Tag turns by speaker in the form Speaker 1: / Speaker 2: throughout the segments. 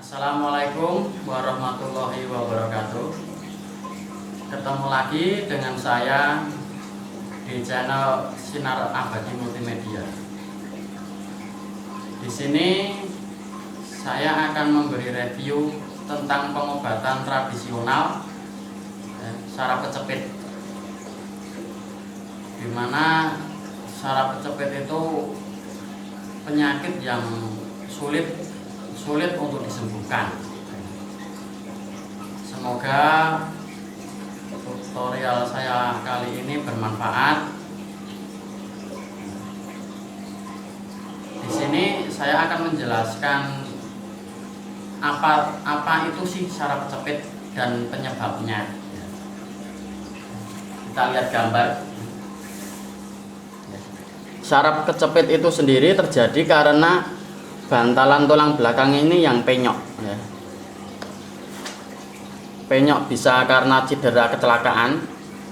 Speaker 1: Assalamualaikum warahmatullahi wabarakatuh. Ketemu lagi dengan saya di channel Sinar Abadi Multimedia. Di sini saya akan memberi review tentang pengobatan tradisional saraf kecepit. Di mana saraf kecepit itu penyakit yang sulit untuk disembuhkan. Semoga tutorial saya kali ini bermanfaat. Di sini saya akan menjelaskan apa itu sih saraf kecepit dan penyebabnya. Kita lihat gambar. Saraf kecepit itu sendiri terjadi karena bantalan tulang belakang ini yang penyok ya. Penyok bisa karena cedera kecelakaan,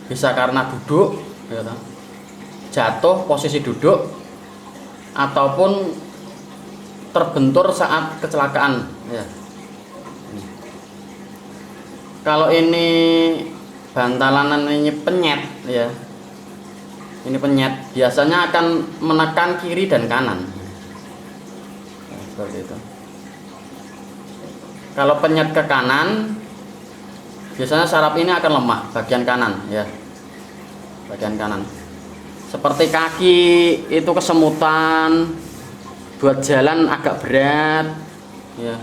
Speaker 1: bisa karena duduk ya, jatuh posisi duduk, ataupun terbentur saat kecelakaan ya. Kalau ini bantalan ini penyet ya, ini penyet biasanya akan menekan kiri dan kanan seperti itu. Kalau penyet ke kanan, biasanya saraf ini akan lemah bagian kanan ya, bagian kanan. Seperti kaki itu kesemutan, buat jalan agak berat ya,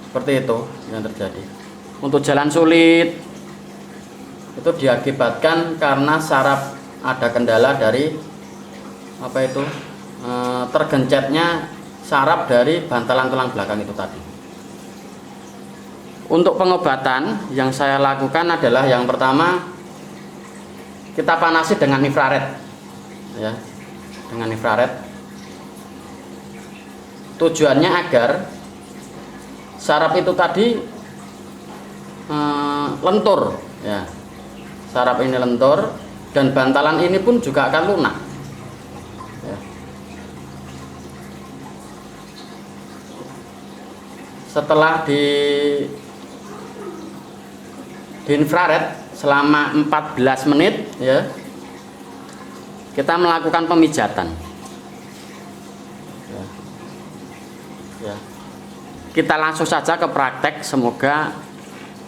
Speaker 1: seperti itu yang terjadi. Untuk jalan sulit itu diakibatkan karena saraf ada kendala dari apa itu, tergencetnya saraf dari bantalan tulang belakang itu tadi. Untuk pengobatan yang saya lakukan adalah yang pertama, kita panasi dengan infrared ya, dengan infrared. Tujuannya agar saraf itu tadi lentur ya, saraf ini lentur dan bantalan ini pun juga akan lunak ya. Setelah di infrared selama 14 menit ya, kita melakukan pemijatan ya. Ya. Kita langsung saja ke praktek. Semoga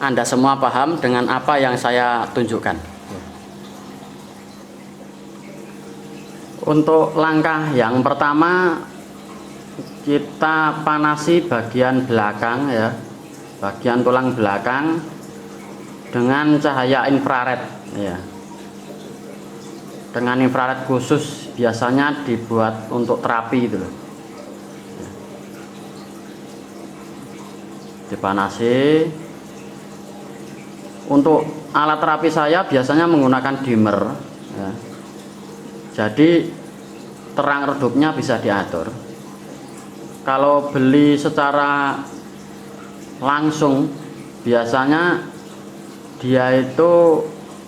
Speaker 1: Anda semua paham dengan apa yang saya tunjukkan ya. Untuk langkah yang pertama, kita panasi bagian belakang ya, bagian tulang belakang dengan cahaya infrared ya, dengan infrared khusus, biasanya dibuat untuk terapi itu loh. Dipanasi. Untuk alat terapi saya biasanya menggunakan dimmer ya. Jadi terang redupnya bisa diatur. Kalau beli secara langsung, biasanya dia itu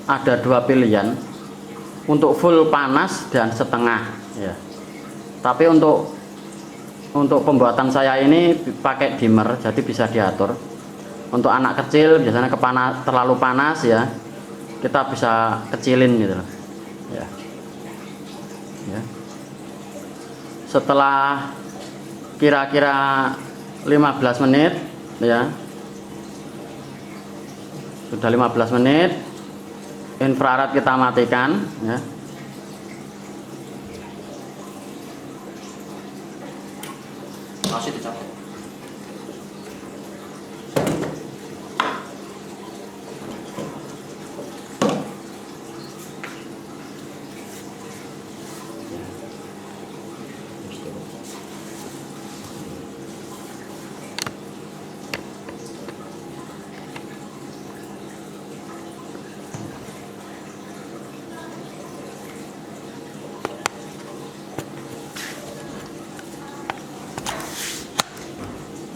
Speaker 1: ada dua pilihan, untuk full panas dan setengah ya. Tapi untuk pembuatan saya ini pakai dimmer, jadi bisa diatur. Untuk anak kecil biasanya terlalu panas ya, kita bisa kecilin gitu loh ya. Ya. Setelah kira-kira 15 menit ya, sudah 15 menit, infrared kita matikan ya. Masih dicatat.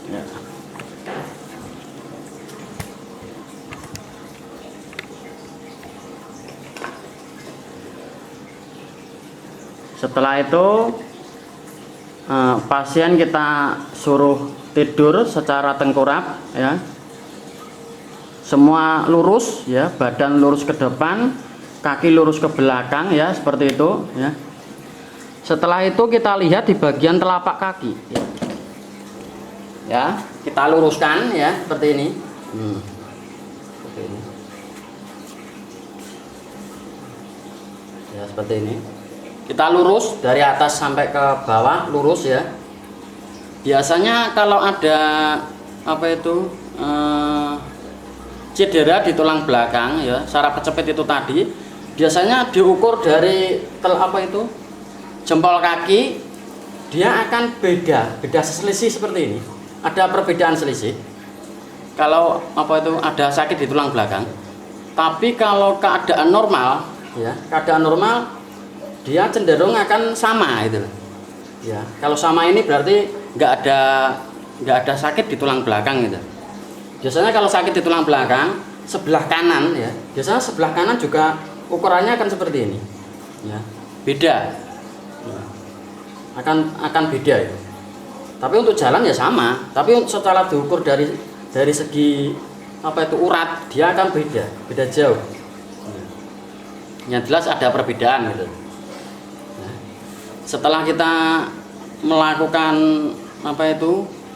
Speaker 1: Ya. Setelah itu pasien kita suruh tidur secara tengkurap ya, semua lurus ya, badan lurus ke depan, kaki lurus ke belakang ya, seperti itu ya. Setelah itu kita lihat di bagian telapak kaki ya, kita luruskan ya, seperti ini. Seperti ini ya, seperti ini. Kita lurus dari atas sampai ke bawah, lurus ya. Biasanya kalau ada apa itu cedera di tulang belakang ya, saraf kejepit itu tadi, biasanya diukur dari jempol kaki, dia akan beda selisih seperti ini. Ada perbedaan selisih kalau ada sakit di tulang belakang. Tapi kalau keadaan normal ya, dia cenderung akan sama itu ya. Kalau sama ini berarti nggak ada sakit di tulang belakang gitu. Biasanya kalau sakit di tulang belakang sebelah kanan ya, biasanya sebelah kanan juga ukurannya akan seperti ini ya, beda ya. akan beda ya. Tapi untuk jalan ya sama, tapi setelah diukur dari segi urat, dia akan beda jauh. Yang jelas ada perbedaan gitu. Setelah kita melakukan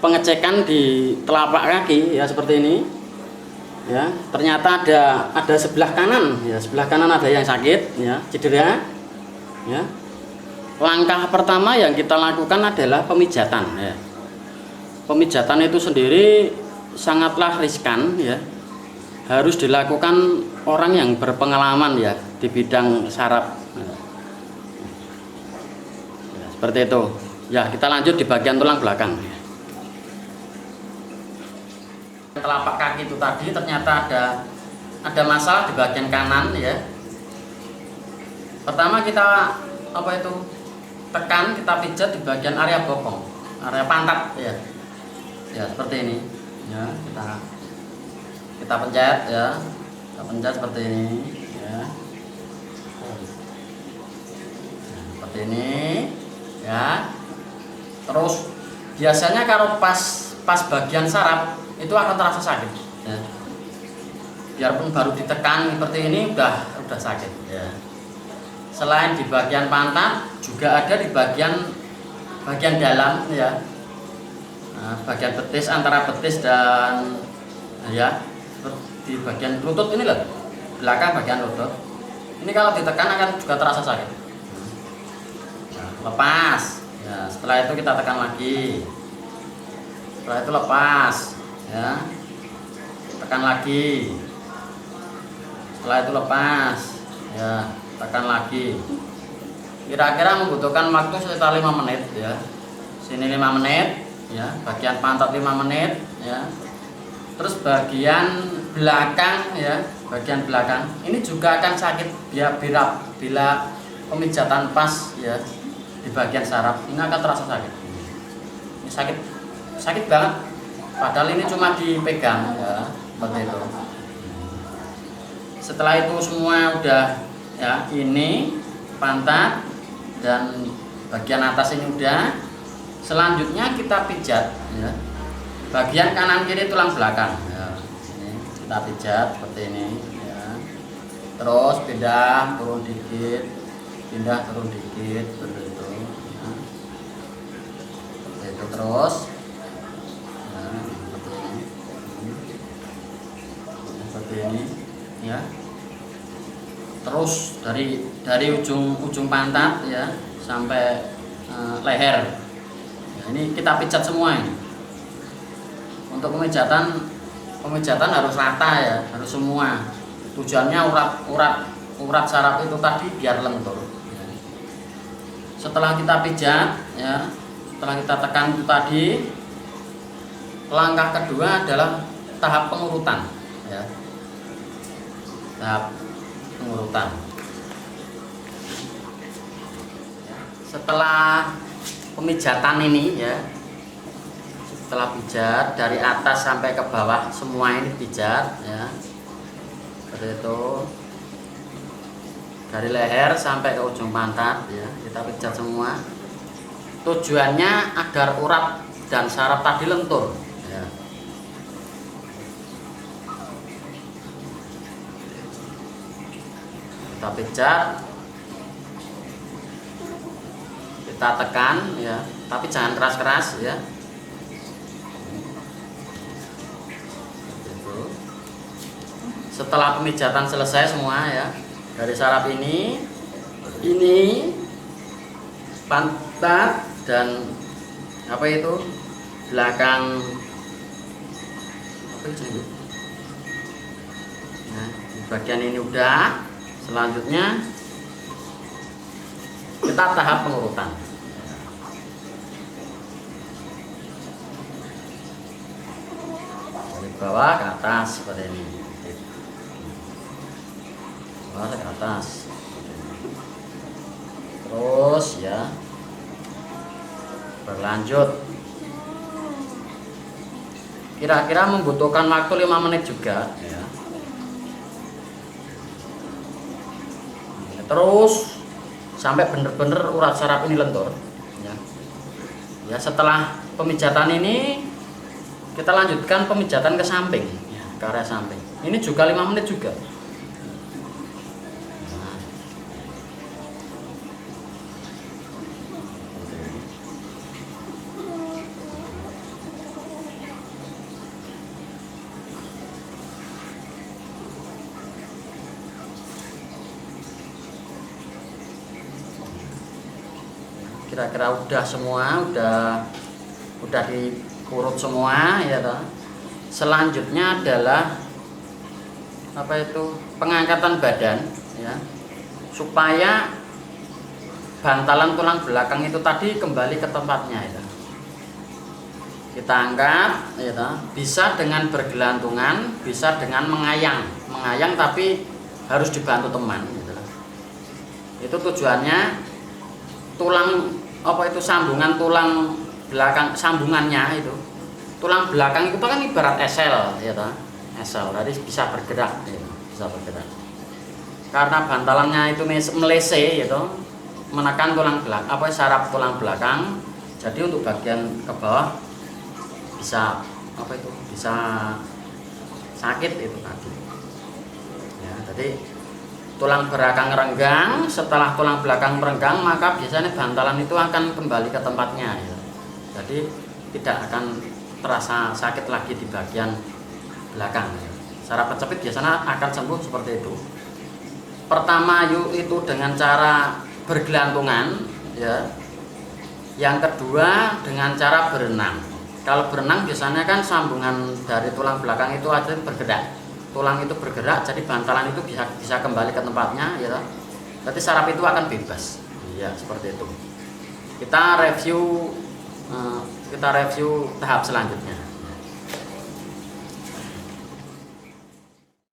Speaker 1: pengecekan di telapak kaki ya, seperti ini ya, ternyata ada sebelah kanan ya, sebelah kanan ada yang sakit ya, cedera ya. Langkah pertama yang kita lakukan adalah pemijatan ya. Pemijatan itu sendiri sangatlah riskan ya, harus dilakukan orang yang berpengalaman ya di bidang saraf. Seperti itu ya. Kita lanjut di bagian tulang belakang. Telapak kaki itu tadi ternyata ada masalah di bagian kanan ya. Pertama kita tekan, kita pijat di bagian area bokong, area pantat ya. Ya seperti ini ya, kita pencet ya, kita pencet seperti ini ya, seperti ini ya. Terus biasanya kalau pas bagian saraf itu akan terasa sakit ya. Biarpun baru ditekan seperti ini udah sakit ya. Selain di bagian pantat juga ada di bagian dalam ya, bagian betis, antara betis dan ya, di bagian lutut ini loh, belakang bagian lutut ini kalau ditekan akan juga terasa sakit. Lepas ya, setelah itu kita tekan lagi, setelah itu lepas ya, tekan lagi, setelah itu lepas ya, tekan lagi. Kira-kira membutuhkan waktu sekitar 5 menit ya. Sini 5 menit ya, bagian pantat 5 menit ya. Terus bagian belakang ya, bagian belakang ini juga akan sakit bila pemijatan pas ya di bagian saraf, ini akan terasa sakit. Ini sakit banget, padahal ini cuma dipegang ya, seperti itu. Setelah itu semua udah ya, ini pantat dan bagian atas ini udah. Selanjutnya kita pijat ya, bagian kanan kiri tulang belakang ya. Ini kita pijat seperti ini ya. Terus pindah turun dikit, pindah turun dikit, seperti itu ya. Seperti itu terus ya, seperti ini ya. Terus dari ujung pantat ya sampai leher. Nah, ini kita pijat semua ini. Untuk pemijatan harus rata ya, harus semua. Tujuannya urat saraf itu tadi biar lentur. Setelah kita pijat ya, setelah kita tekan itu tadi, langkah kedua adalah tahap pengurutan ya. Tahap pengurutan. Setelah pemijatan ini ya, setelah pijat dari atas sampai ke bawah semua ini pijat ya, seperti itu, dari leher sampai ke ujung pantat ya, kita pijat semua. tujuannya agar urat dan saraf tadi lentur ya. Kita pijat, kita tekan ya, tapi jangan keras-keras ya. Setelah pemijatan selesai semua ya, dari saraf ini, pantat dan apa itu belakang apa itu? Nah, di bagian ini udah. Selanjutnya kita tahap pengurutan. Dari bawah ke atas seperti ini. Bawah ke atas. Terus ya. Berlanjut. Kira-kira membutuhkan waktu 5 menit juga ya. Terus sampai bener-bener urat saraf ini lentur ya. Ya, setelah pemijatan ini kita lanjutkan pemijatan ke samping ya, ke area samping. Ini juga 5 menit juga. Nah. Kira-kira udah semua, udah diurut semua ya toh. Selanjutnya adalah apa itu, pengangkatan badan ya, supaya bantalan tulang belakang itu tadi kembali ke tempatnya ya. Kita angkat ya toh. Bisa dengan bergelantungan, bisa dengan mengayang tapi harus dibantu teman gitu. Itu tujuannya tulang apa itu, sambungan tulang belakang, sambungannya itu tulang belakang itu kan ibarat esel ya toh. Esel tadi bisa bergerak ya, bisa bergerak karena bantalannya itu melese ya toh, menekan tulang belakang apa saraf tulang belakang. Jadi untuk bagian ke bawah bisa apa itu, bisa sakit itu tadi ya. Jadi tulang belakang renggang, setelah tulang belakang merenggang maka biasanya bantalan itu akan kembali ke tempatnya ya. Jadi tidak akan terasa sakit lagi di bagian belakang ya. Saraf kejepit biasanya akan sembuh seperti itu. Pertama itu dengan cara bergelantungan ya. Yang kedua dengan cara berenang. Kalau berenang biasanya kan sambungan dari tulang belakang itu aja bergerak. Tulang itu bergerak, jadi bantalan itu bisa kembali ke tempatnya ya. Berarti saraf itu akan bebas ya, seperti itu. Kita review tahap selanjutnya.